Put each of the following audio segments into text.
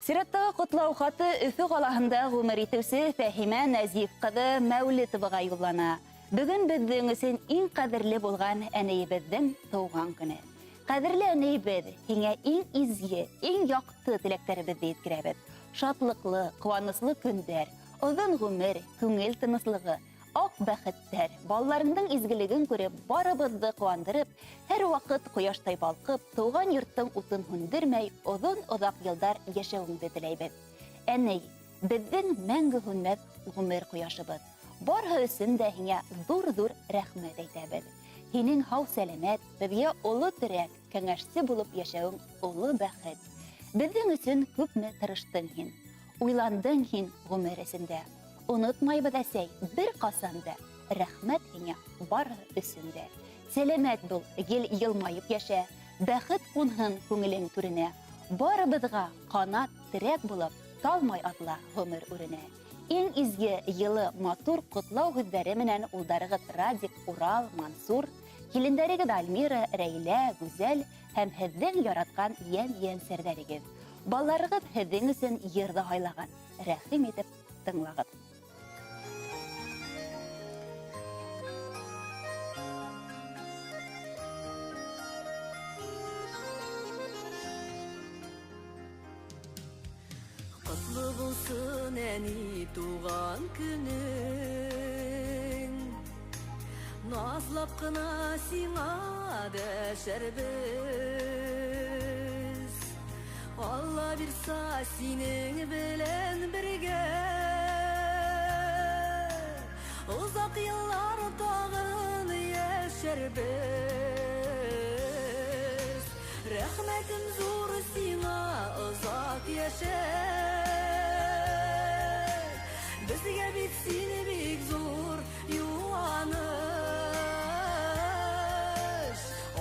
Сираттағы құтлау хаты Өфі қаласында ғұмыр етуші Фәхима Нәзиев қызы Мәулетоваға юллана. Бүгін біздің үшін ең қадірлі болған әнейбіздің туған күні. Қадірлі әнейбіз, хеңе ең изге, ең яқты тілектерімізді еткіребіз. Шатлықлы, қуаныслы күндер, ұзын ғұмыр, көңіл тыныслығы, ақ бәхеттер, балаларыңдың изгілігін көріп, барыбызды қуандырып, әр вақыт құяштай балқып, туған йұрттың утын хүндірмей, ұзын ұзақ елдар ешеуіңді тілейбіз. Әней, біздің мәңгі хүнмәз ғұмыр құяшыбыз. Барғы үшін дә хеңе зур-зур рәхмәт әйтәбез. Хинең хау сәлемәт, бізге олы түрәк, кәңәшсі болып яшәуің олы бәхет. Біздің үшін күпме тырыштың хин, уйландың хин ғұмыр ісінде. Unutmayбыз әсәй, бір қасанды, рәхмәт хеңе бар үсінде. Сәлемәт бұл, ел елмайып яша, бәхет қонғын көңілің түріне. Барыбызға қанат тірек болып, талмай атла ғұмыр үріне. Ең изге елі матур құтлау хүздері менен ұлдарығыз Радик, Урал, Мансур, келіндерігіз Альмира, Рәйлә, Гүзәл, һәм һеҙҙең яратқан ен сәрдәрігіз. Балаларығыз һеҙҙең өсөн ерді һайлаған, рәхим етіп тыңлағыз. Құтлы болсын әни туған күнің, назлап қына сиңа дәшәрбіз. Алла бирса синең белән бергә, ұзақ еллар тағын яшәрбіз. Рәхмәтім зур сиңа ұзақ яшә. Бізге бит сені бик зур юаныш.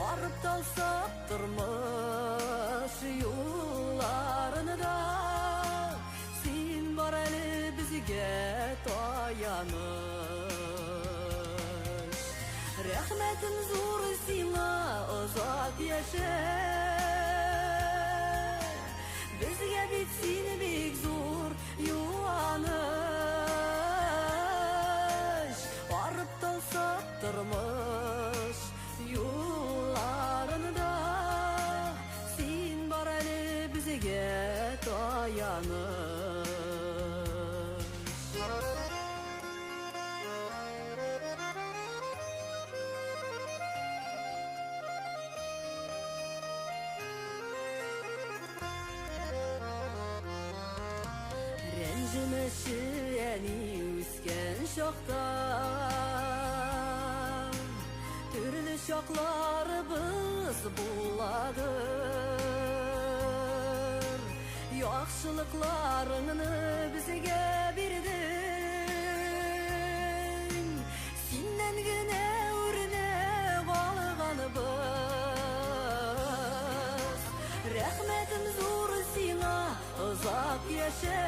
Арып талсақ тұрмыш юлларында, сен бар әлі бізге таяныш. Рәхмәтім зур сиңа ұзақ яшә. Бізге бит сені бик зур юаныш. Арып талсақ тұрмыш юлларында, сен бар әлі бізге таяныш. Рәнжімеші әни өскен шақта, түрлі шақларыбыз боладыр. Яқшылықларыңны бізге бердің, сеннен генә өрнек алғанбыз. Рәхмәтім зур сиңа ұзақ яшә.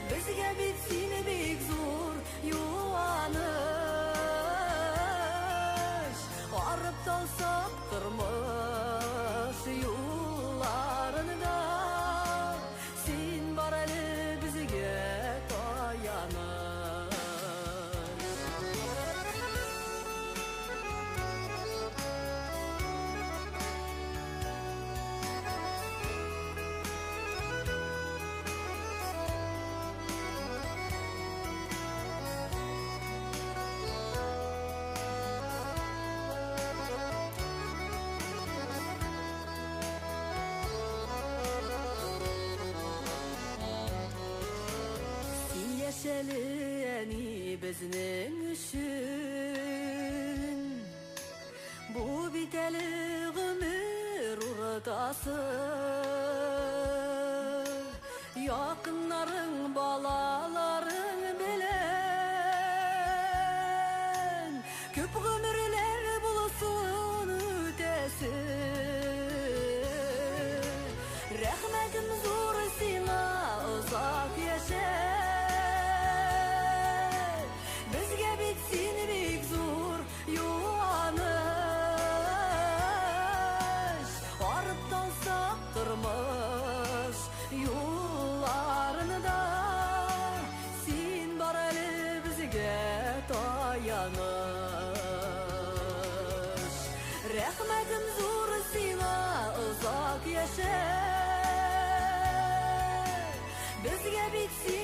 Бізге бит сені бик зур юаныш. Арып талсақ тұрмыш юлларында, сен бар әлі бізге таяныш. Яшәлі әни біздің үшін, бұл бит әлі ғұмыр ұртасы. Яқынларың, балаларың білен, көп ғұмырлер болсын өтесін. Рәхмәтім зур сиңа ұзақ яшә. Бізге бит сені бик зур юаныш. Арып талсақ тұрмыш yaşa. Безгә бит